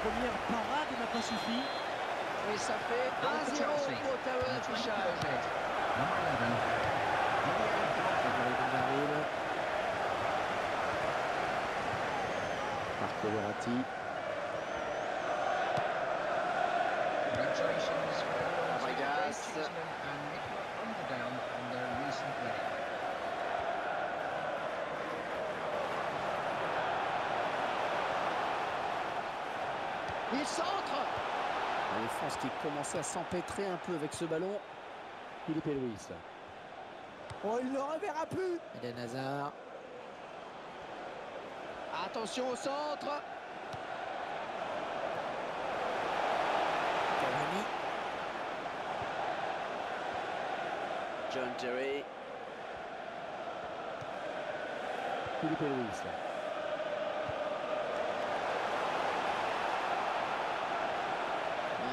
première parade n'a pas suffi. Et ça fait 1-0 pour Ottawa d'affichage. Marco Verratti. Congratulations for everyone to Fabregas. Cheltenham and Nicola Underdown on their recent wedding. Il centre. La défense qui commençait à s'empêtrer un peu avec ce ballon. Philippe Luis. Oh, il ne le reverra plus. Eden Hazard. Attention au centre. Cavani. John Terry. Philippe Luis.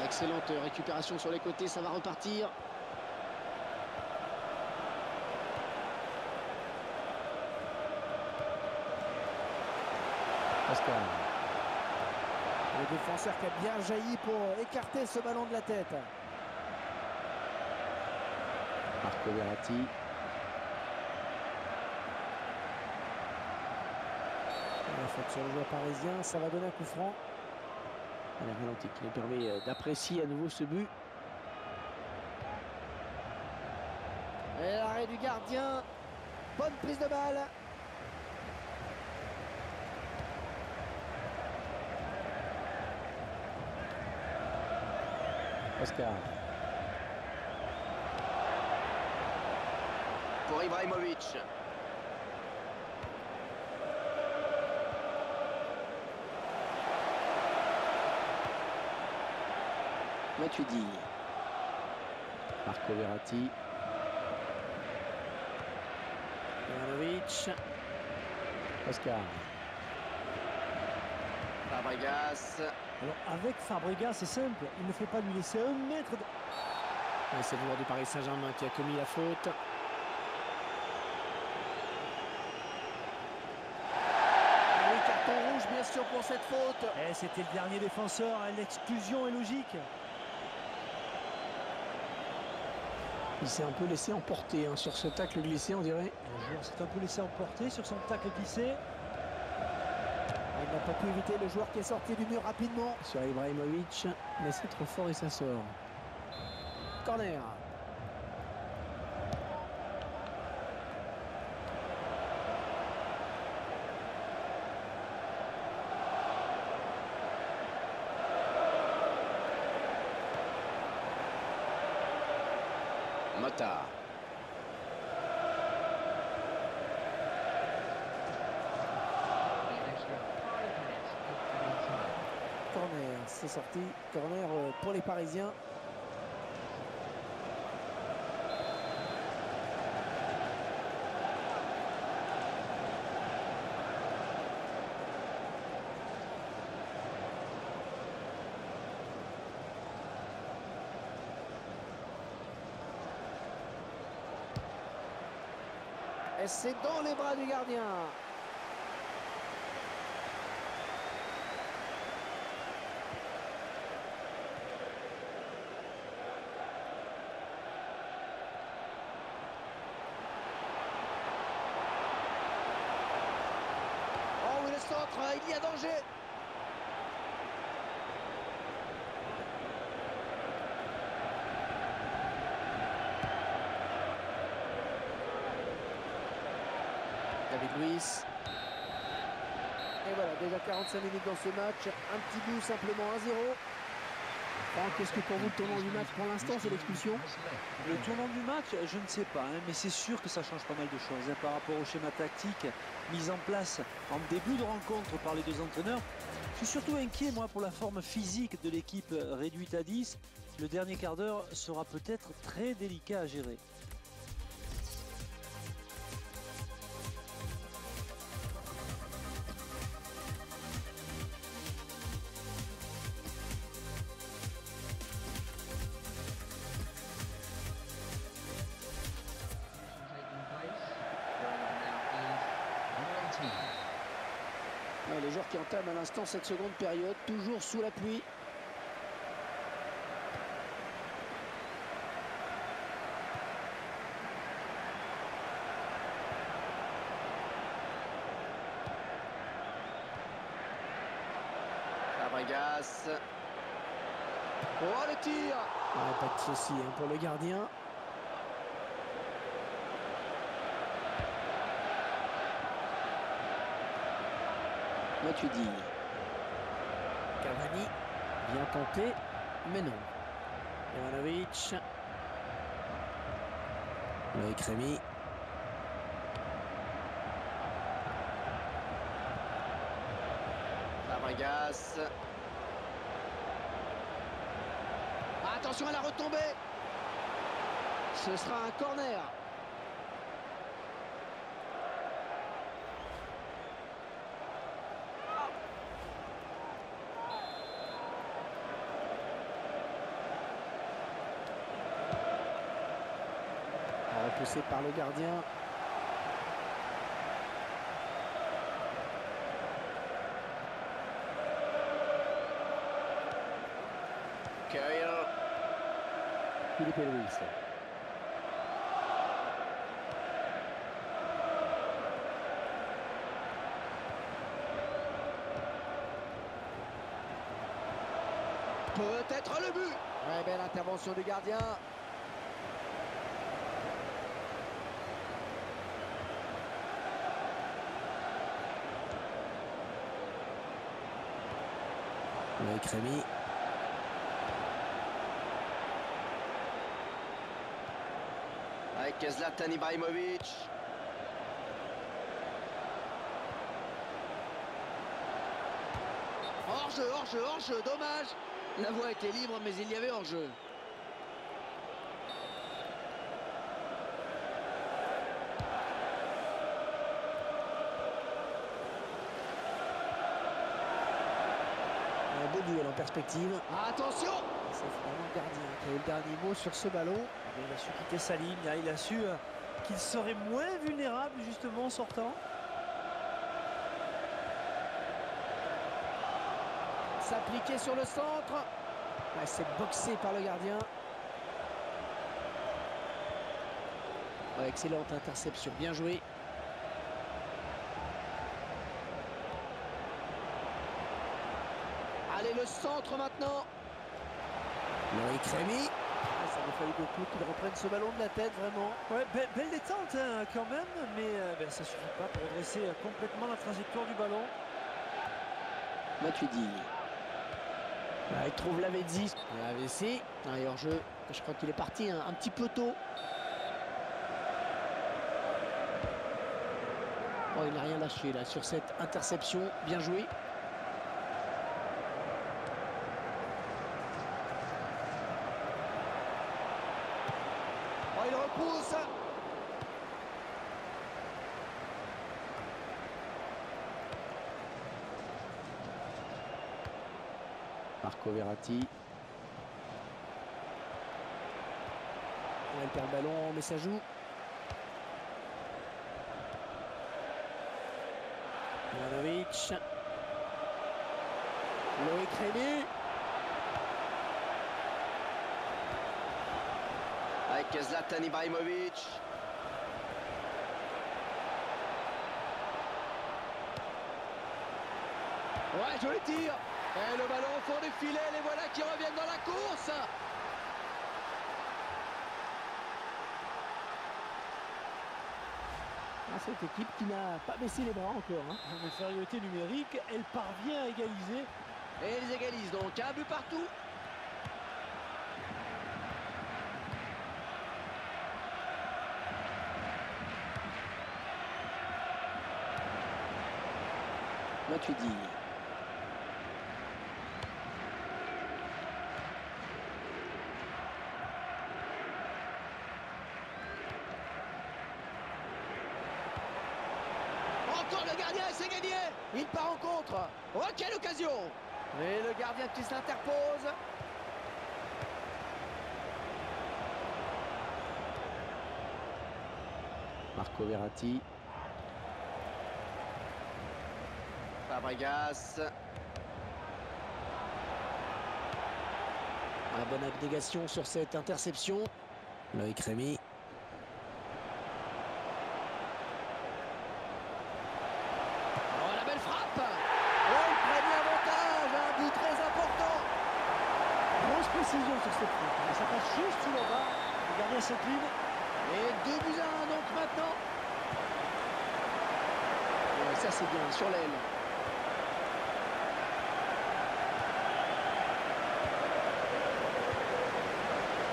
Excellente récupération sur les côtés, ça va repartir. Pascal. Le défenseur qui a bien jailli pour écarter ce ballon de la tête. Marco Verratti. La faute sur le joueur parisien, ça va donner un coup franc. La ralenti qui nous permet d'apprécier à nouveau ce but. Et l'arrêt du gardien. Bonne prise de balle. Oscar. Pour Ibrahimovic. Matuidi. Marco Verratti. Ivanovic. Oscar. Fabregas. Alors avec Fabregas, c'est simple. Il ne faut pas lui laisser un mètre de... Et c'est le joueur du Paris Saint-Germain qui a commis la faute. Oui, carton rouge bien sûr pour cette faute. Eh, c'était le dernier défenseur. L'exclusion est logique. Il s'est un peu laissé emporter sur ce tacle glissé, on dirait. Le joueur s'est un peu laissé emporter sur son tacle glissé. Il n'a pas pu éviter le joueur qui est sorti du mur rapidement. Sur Ibrahimovic, mais c'est trop fort et ça sort. Corner. Mota. An extra 5 minutes of added time. Corner, c'est sorti. Corner pour les Parisiens. Et c'est dans les bras du gardien. Oh oui, le centre, il y a danger. David Luiz. Et voilà, déjà 45 minutes dans ce match. Un petit but simplement 1-0. Franck, qu'est-ce que pour vous le tournant du match pour l'instant, c'est l'expulsion? Le tournant du match, je ne sais pas, mais c'est sûr que ça change pas mal de choses par rapport au schéma tactique mis en place en début de rencontre par les deux entraîneurs. Je suis surtout inquiet, moi, pour la forme physique de l'équipe réduite à 10. Le dernier quart d'heure sera peut-être très délicat à gérer. Taking place. Now is 19. Les joueurs qui entame à l'instant cette seconde période, toujours sous la pluie. Fabregas. Oh, le tir! Pas de souci hein, pour le gardien. Matuidi. Cavani. Bien tenté, mais non. Ivanovic. Loïc Rémy. Fabregas. Attention à la retombée. Ce sera un corner. Repoussé par le gardien. Cahill. Philippe Luis. Peut-être le but. Ouais, belle intervention du gardien. Loïc Rémy. Avec Zlatan Ibrahimovic. Hors-jeu, hors-jeu, hors-jeu, dommage. La voie était libre, mais il y avait hors-jeu. Un beau duel en perspective. Attention! C'est finalement le gardien qui a eu le dernier mot sur ce ballon. Il a su quitter sa ligne, là, il a su qu'il serait moins vulnérable justement en sortant. S'appliquer sur le centre. Ouais, c'est boxé par le gardien. Ouais, excellente interception, bien joué. Allez, le centre maintenant. Loïc Rémy. Ça n'a fallu beaucoup qu'il reprenne ce ballon de la tête, vraiment. Ouais, belle détente hein, quand même, mais ça suffit pas pour redresser complètement la trajectoire du ballon. Matuidi. Il trouve Lavezzi. Lavezzi. Hors-jeu. Je crois qu'il est parti un petit peu tôt. Oh, il n'a rien lâché là sur cette interception. Bien joué. Oh, il repousse. Marco Verratti. Il perd le ballon, mais ça joue. Ivanovic. Loïc Rémy. Avec Zlatan Ibrahimovic. Ouais, joli tir. Et le ballon au fond du filet, les voilà qui reviennent dans la course. Cette équipe qui n'a pas baissé les bras encore. Hein. En infériorité numérique, elle parvient à égaliser. Et ils égalisent donc un but partout. Matuidi. Encore le gardien et c'est gagné. Il part en contre. Oh, quelle occasion. Et le gardien qui s'interpose. Marco Verratti. Fabregas. La bonne abnégation sur cette interception. Loïc Rémy. Oh, la belle frappe. Oh, il prend l'avantage. Un but très important. Grosse précision sur cette frappe. Et ça passe juste sous la barre. Le gardien s'incline. Et 2 buts à 1 donc maintenant. Ouais, ça c'est bien, sur l'aile.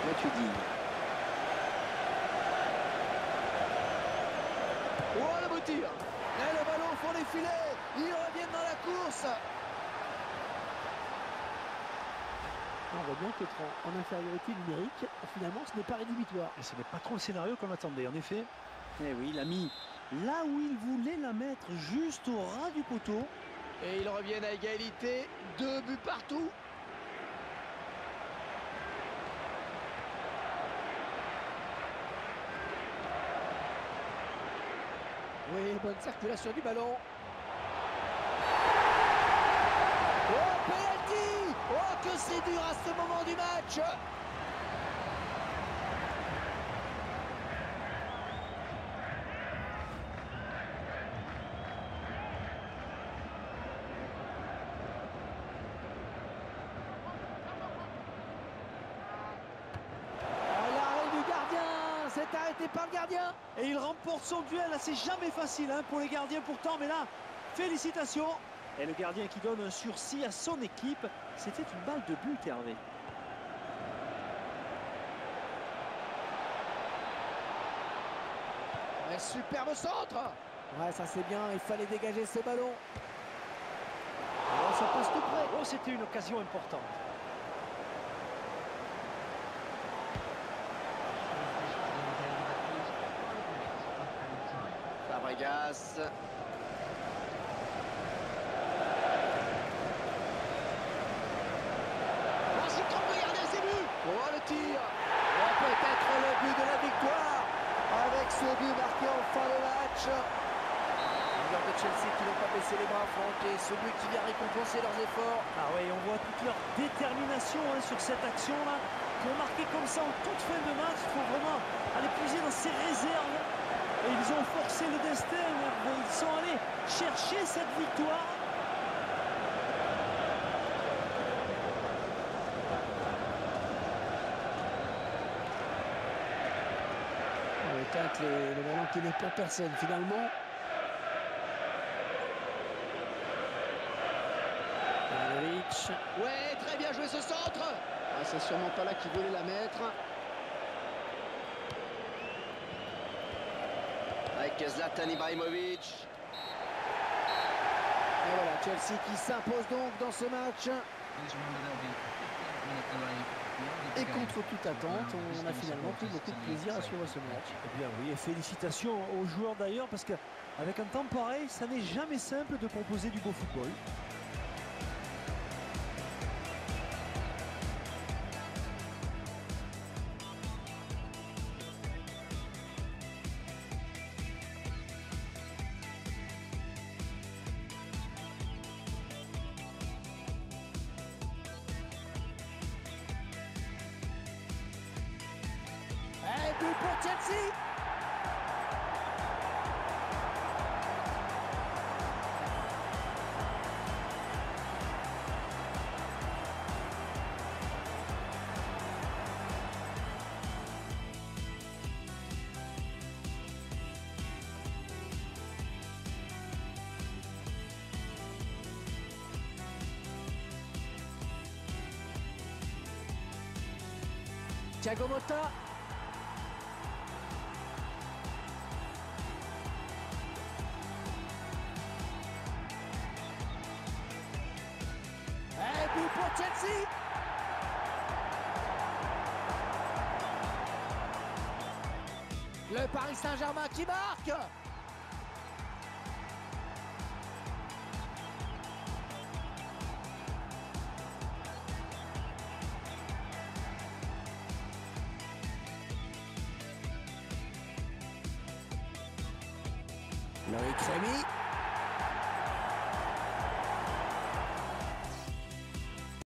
Matuidi. Oh, le beau tir. Et le ballon au fond des filets. Ils reviennent dans la course. On voit bien qu'être en infériorité numérique, finalement, ce n'est pas rédhibitoire. Et ce n'est pas trop le scénario qu'on attendait, en effet. Eh oui, il a mis là où il voulait la mettre, juste au ras du poteau. Et ils reviennent à égalité. 2 buts partout. Oui, bonne circulation du ballon. Oh, penalty. Oh, que c'est dur à ce moment du match. Oh, l'arrêt du gardien. C'est arrêté par le gardien. Et il remporte son duel. Là, c'est jamais facile hein, pour les gardiens pourtant. Mais là, félicitations. Et le gardien qui donne un sursis à son équipe. C'était une balle de but, Hervé. Un superbe centre. Ouais, ça c'est bien, il fallait dégager ce ballon. Oh, ça passe tout près. Oh, c'était une occasion importante. Fabregas. Washington, regardez, c'est but. Oh, le tir. Oh, peut-être le but de la victoire. Avec ce but marqué en fin de match. Les joueurs de Chelsea qui n'ont pas baissé les bras, Franck, et ce but qui vient récompenser leurs efforts. Ah oui, on voit toute leur détermination hein, sur cette action-là. Pour marquer comme ça en toute fin de match, il faut vraiment aller puiser dans ses réserves. Et ils ont forcé le destin. Ils sont allés chercher cette victoire. On tente le ballon qui n'est pas personne finalement. Ivanovic. Ouais, très bien joué ce centre. Ah, c'est sûrement pas là qu'il voulait la mettre. Avec Zlatan Ibrahimovic. Et voilà, Chelsea qui s'impose donc dans ce match. Et contre toute attente, on a finalement pris beaucoup de plaisir à suivre ce match. Eh bien oui, et félicitations aux joueurs d'ailleurs, parce qu'avec un temps pareil, ça n'est jamais simple de proposer du beau football. Et but pour Chelsea. Thiago Motta. Et but pour Chelsea. Le Paris Saint-Germain qui marque. Loïc Rémy.